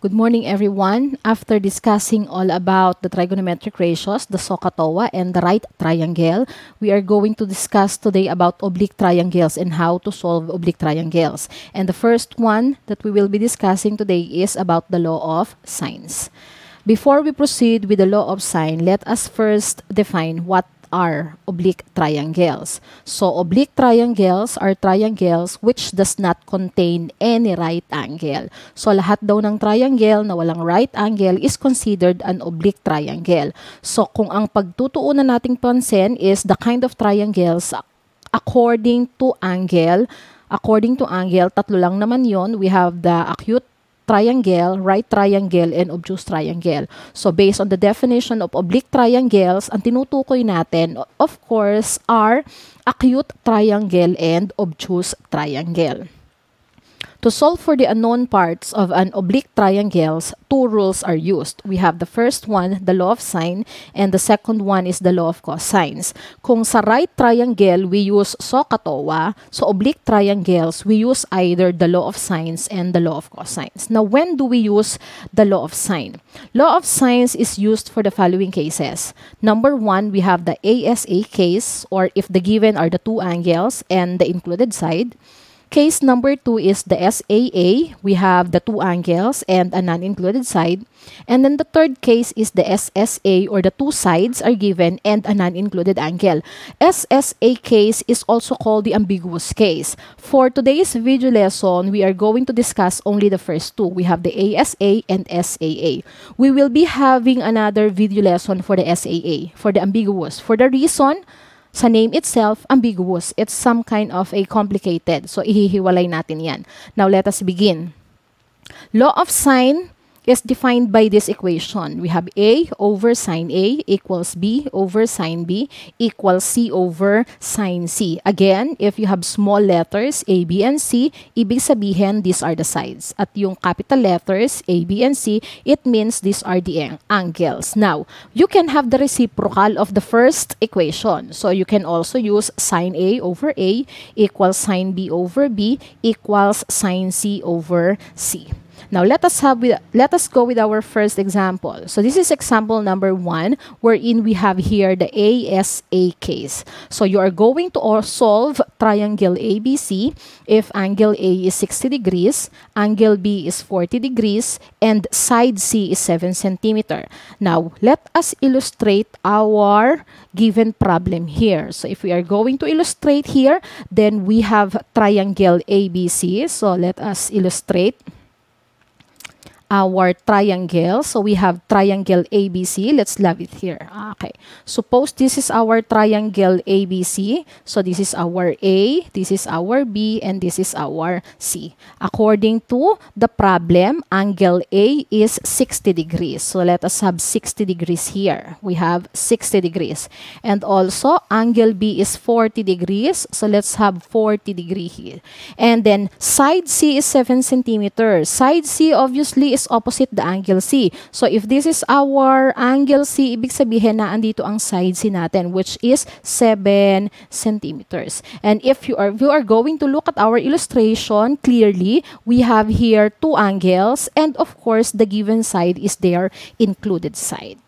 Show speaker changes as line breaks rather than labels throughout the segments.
Good morning, everyone. After discussing all about the trigonometric ratios, the SOHCAHTOA, and the right triangle, we are going to discuss today about oblique triangles and how to solve oblique triangles. And the first one that we will be discussing today is about the law of sines. Before we proceed with the law of sine, let us first define what are oblique triangles. So, oblique triangles are triangles which does not contain any right angle. So, lahat daw ng triangle na walang right angle is considered an oblique triangle. So, kung ang pagtutuunan nating pansin is the kind of triangles according to angle, tatlo lang naman yon. We have the acute triangle, right triangle, and obtuse triangle. So, based on the definition of oblique triangles, ang tinutukoy natin, of course, are acute triangle and obtuse triangle. To solve for the unknown parts of an oblique triangles, two rules are used. We have the first one, the law of sine, and the second one is the law of cosines. Kung sa right triangle, we use SOHCAHTOA, so oblique triangles, we use either the law of sines and the law of cosines. Now, when do we use the law of sine? Law of sines is used for the following cases. Number one, we have the ASA case, or if the given are the two angles and the included side. Case number 2 is the SAA. We have the two angles and a non-included side. And then the third case is the SSA, or the two sides are given and a non-included angle. SSA case is also called the ambiguous case. For today's video lesson, we are going to discuss only the first two. We have the ASA and SAA. We will be having another video lesson for the SAA, for the ambiguous. For the reason, sa name itself, ambiguous. It's some kind of a complicated. So, ihihiwalay natin yan. Now, let us begin. Law of sine is defined by this equation. We have A over sine A equals B over sine B equals C over sine C. Again, if you have small letters A, B, and C, ibig sabihin, these are the sides. At yung capital letters A, B, and C, it means these are the angles. Now, you can have the reciprocal of the first equation. So, you can also use sine A over A equals sine B over B equals sine C over C. Now, let us go with our first example. So, this is example number 1, wherein we have here the ASA case. So, you are going to solve triangle ABC if angle A is 60 degrees, angle B is 40 degrees, and side C is 7 centimeter. Now, let us illustrate our given problem here. So, if we are going to illustrate here, then we have triangle ABC. So, let us illustrate our triangle. So, we have triangle ABC. Let's love it here. Okay. Suppose this is our triangle ABC. So, this is our A, this is our B, and this is our C. According to the problem, angle A is 60 degrees. So, let us have 60 degrees here. We have 60 degrees. And also, angle B is 40 degrees. So, let's have 40 degrees here. And then, side C is 7 centimeters. Side C obviously is opposite the angle C. So, if this is our angle C, ibig sabihin na andito ang side C natin, which is 7 centimeters. And if you are going to look at our illustration clearly, we have here two angles, and of course, the given side is their included side.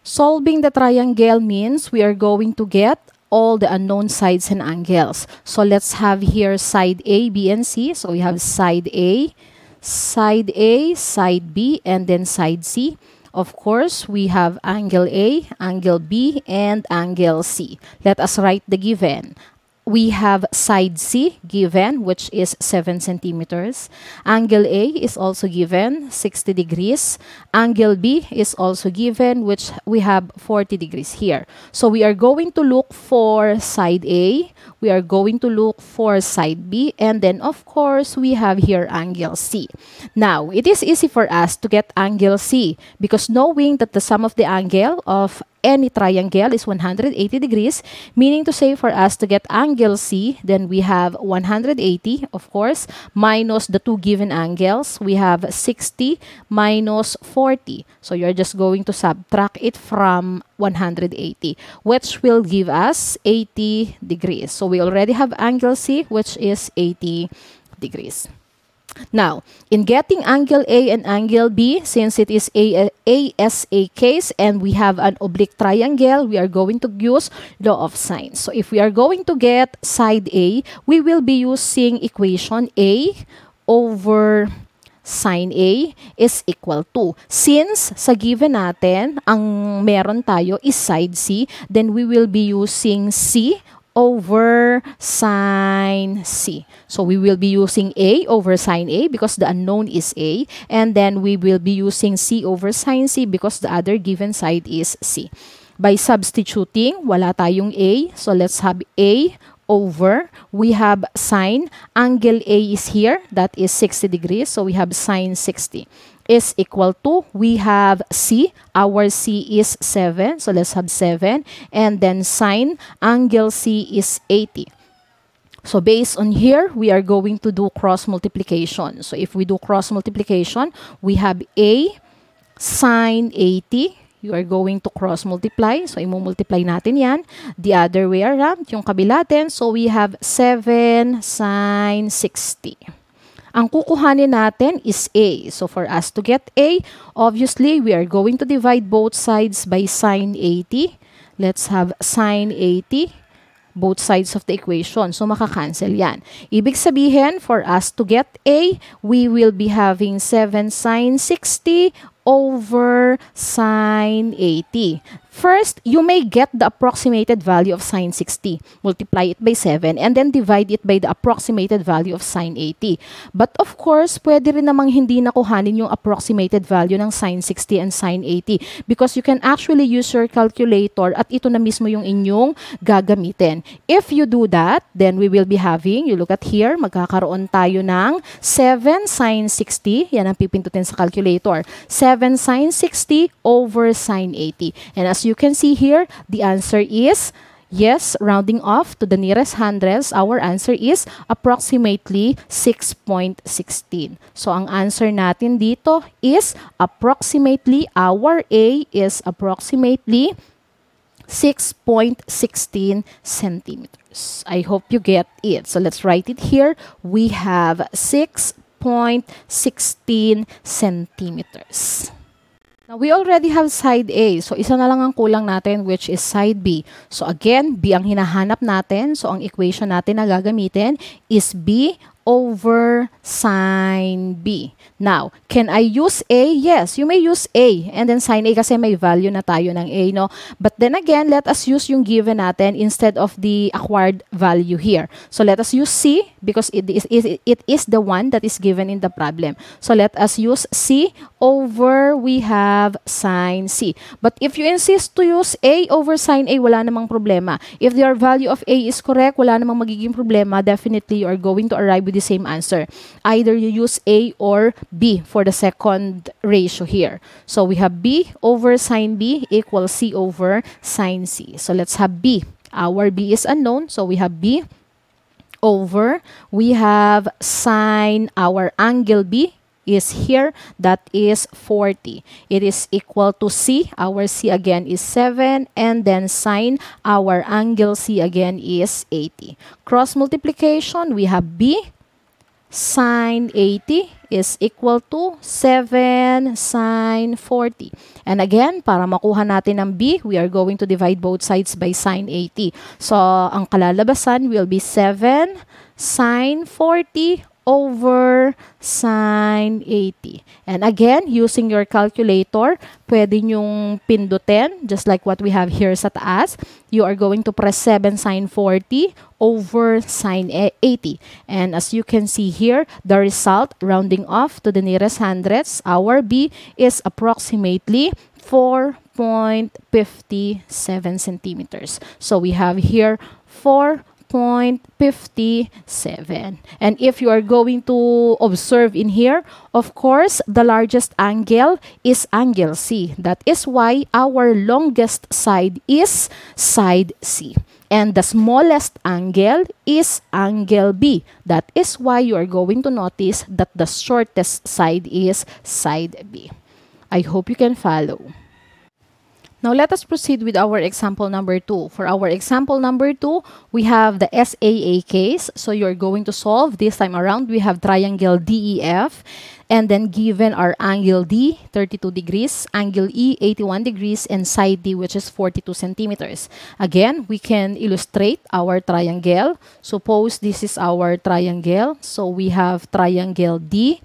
Solving the triangle means we are going to get all the unknown sides and angles. So, let's have here side A, B, and C. So, we have side A, side B, and then side C. Of course, we have angle A, angle B, and angle C. Let us write the given. We have side C given, which is 7 centimeters. Angle A is also given, 60 degrees. Angle B is also given, which we have 40 degrees here. So, we are going to look for side A. We are going to look for side B. And then, of course, we have here angle C. Now, it is easy for us to get angle C because knowing that the sum of the angle of any triangle is 180 degrees, meaning to say for us to get angle C, then we have 180, of course, minus the two given angles. We have 60 minus 40. So, you're just going to subtract it from 180, which will give us 80 degrees. So, we already have angle C, which is 80 degrees. Now, in getting angle A and angle B, since it is ASA case and we have an oblique triangle, we are going to use law of sine. So if we are going to get side A, we will be using equation A over sine A is equal to. Since sa given natin, ang meron tayo is side C, then we will be using C over sine C. So we will be using A over sine A because the unknown is A, and then we will be using C over sine C because the other given side is C. By substituting, wala tayong A, so let's have A over, we have sine, angle A is here, that is 60 degrees, so we have sine 60 is equal to, we have C, our C is 7, so let's have 7, and then sine, angle C is 80. So based on here, we are going to do cross multiplication. So if we do cross multiplication, we have A sine 80, you are going to cross multiply. So, i-multiply natin yan. The other way around, yung kabila din. So, we have 7 sine 60. Ang kukuhanin natin is A. So, for us to get A, obviously, we are going to divide both sides by sine 80. Let's have sine 80. Both sides of the equation. So, makakancel yan. Ibig sabihin, for us to get A, we will be having 7 sine 60 over sine 80. First, you may get the approximated value of sine 60. Multiply it by 7 and then divide it by the approximated value of sine 80. But of course, pwede rin namang hindi nakuhanin yung approximated value ng sine 60 and sine 80 because you can actually use your calculator at ito na mismo yung inyong gagamitin. If you do that, then we will be having, you look at here, magkakaroon tayo ng 7 sine 60. Yan ang pipindutin sa calculator. 7 sine 60 over sine 80. And as you can see here, the answer is, yes, rounding off to the nearest hundredths, our answer is approximately 6.16. So, ang answer natin dito is approximately, our A is approximately 6.16 centimeters. I hope you get it. So, let's write it here. We have 6.16 centimeters. Now, we already have side A. So, isa na lang ang kulang natin, which is side B. So, again, B ang hinahanap natin. So, ang equation natin na gagamitin is B over sine B. Now, can I use A? Yes, you may use A. And then sine A kasi may value na tayo ng A, no? But then again, let us use yung given natin instead of the acquired value here. So, let us use C because it is the one that is given in the problem. So, let us use C over, we have sine C. But if you insist to use A over sine A, wala namang problema. If your value of A is correct, wala namang magiging problema. Definitely, you are going to arrive with the same answer. Either you use A or B for the second ratio here. So we have B over sine B equals C over sine C. So let's have B. Our B is unknown. So we have B over, we have sine, our angle B is here, that is 40. It is equal to C. Our C again is 7, and then sine, our angle C again is 80. Cross multiplication, we have B sine 80 is equal to 7 sine 40. And again, para makuha natin ang B, we are going to divide both sides by sine 80. So, ang kalalabasan will be 7 sine 40 over sine 80. And again, using your calculator, pwede nyong pindutin, just like what we have here sa taas. You are going to press 7 sine 40 over sine 80. And as you can see here, the result, rounding off to the nearest hundredths, our B is approximately 4.57 centimeters. So we have here 4.57. And if you are going to observe in here, of course, the largest angle is angle C. That is why our longest side is side C. And the smallest angle is angle B. That is why you are going to notice that the shortest side is side B. I hope you can follow. Now, let us proceed with our example number 2. For our example number 2, we have the SAA case. So, you're going to solve this time around. We have triangle DEF. And then given our angle D, 32 degrees, angle E, 81 degrees, and side D, which is 42 centimeters. Again, we can illustrate our triangle. Suppose this is our triangle. So, we have triangle D,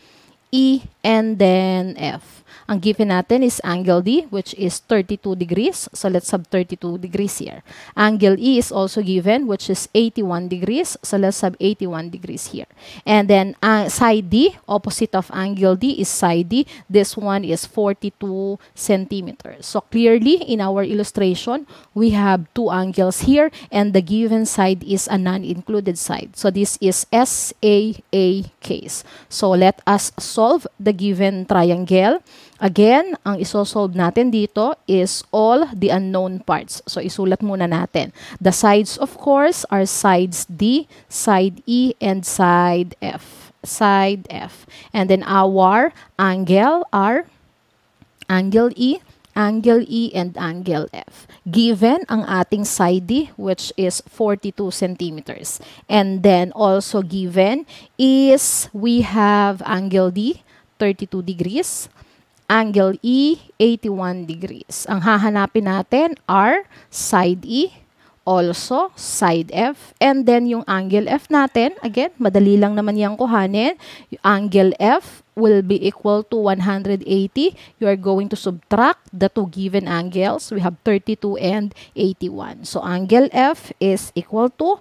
E, and then F. Ang given natin is angle D, which is 32 degrees. So, let's have 32 degrees here. Angle E is also given, which is 81 degrees. So, let's have 81 degrees here. And then, side D, opposite of angle D is side D. This one is 42 centimeters. So, clearly, in our illustration, we have two angles here, and the given side is a non-included side. So, this is SAA case. So, let us solve the given triangle. Again, ang isosolve natin dito is all the unknown parts. So, isulat muna natin. The sides, of course, are sides D, side E, and side F. Side F. And then our angle are angle E, and angle F. Given ang ating side D, which is 42 centimeters. And then also given is we have angle D, 32 degrees. Angle E, 81 degrees. Ang hahanapin natin are side E, also side F, and then yung angle F natin, again, madali lang naman yung kuhanin. Yung angle F will be equal to 180. You are going to subtract the two given angles. We have 32 and 81. So, angle F is equal to,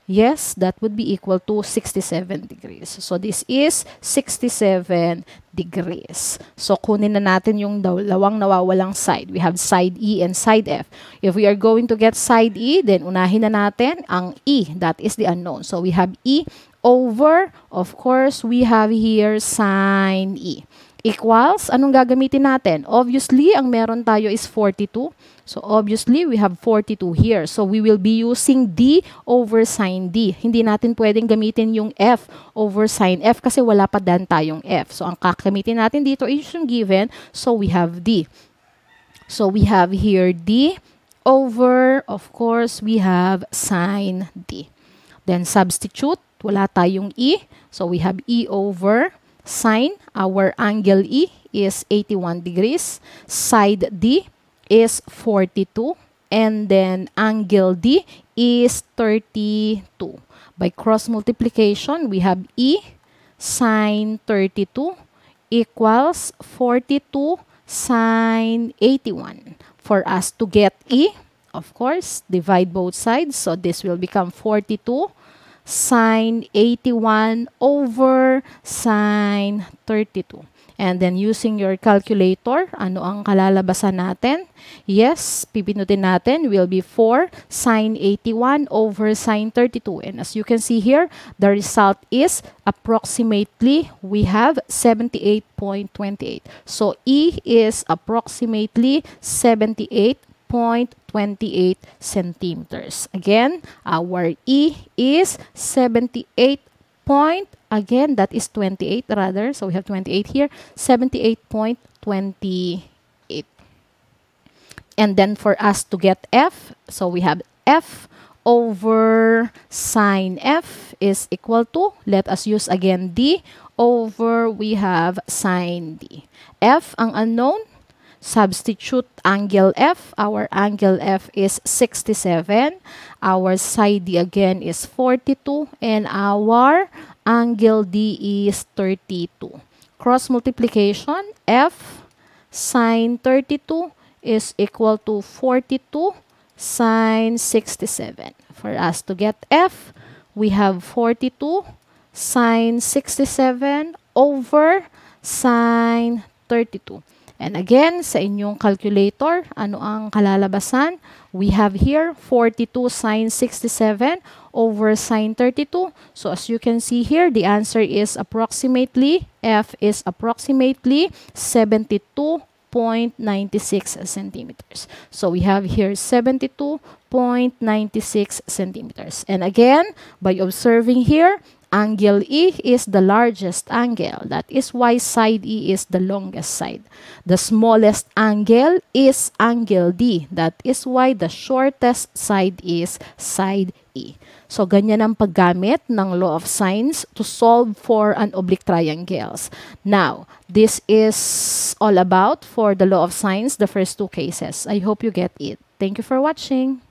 yes, that would be equal to 67 degrees. So, this is 67 degrees. So, kunin na natin yung dalawang nawawalang side. We have side E and side F. If we are going to get side E, then unahin na natin ang E. That is the unknown. So, we have E over, of course, we have here sine E. Equals, anong gagamitin natin? Obviously, ang meron tayo is 42. So, obviously, we have 42 here. So, we will be using D over sine D. Hindi natin pwedeng gamitin yung F over sine F kasi wala pa dan tayong F. So, ang kakamitin natin dito is yung given. So, we have D. So, we have here D over, of course, we have sine D. Then, substitute. Wala tayong E. So, we have E over sine. Our angle E is 81 degrees. Side D is 42. And then angle D is 32. By cross multiplication, we have E sine 32 equals 42 sine 81. For us to get E, of course, divide both sides. So this will become 42 sine 81 over sine 32. And then using your calculator, ano ang kalalabasan natin? Yes, pipinutin natin will be 4 sine 81 over sine 32. And as you can see here, the result is approximately, we have 78.28. So E is approximately 78.28 centimeters. Again, our E is 78 point, again, that is 28 rather. So we have 28 here, 78.28. And then for us to get F, so we have F over sine F is equal to, let us use again D over, we have sine D. F, ang unknown, substitute angle F. Our angle F is 67. Our side D again is 42. And our angle D is 32. Cross multiplication, F sine 32 is equal to 42 sine 67. For us to get F, we have 42 sine 67 over sine 32. And again, sa inyong calculator, ano ang kalalabasan? We have here 42 sine 67 over sine 32. So as you can see here, the answer is approximately, F is approximately 72.96 centimeters. So we have here 72.96 centimeters. And again, by observing here, Angle E is the largest angle. That is why side E is the longest side. The smallest angle is angle D. That is why the shortest side is side E. So, ganyan ang paggamit ng law of sines to solve for an oblique triangles. Now, this is all about for the law of sines, the first two cases. I hope you get it. Thank you for watching.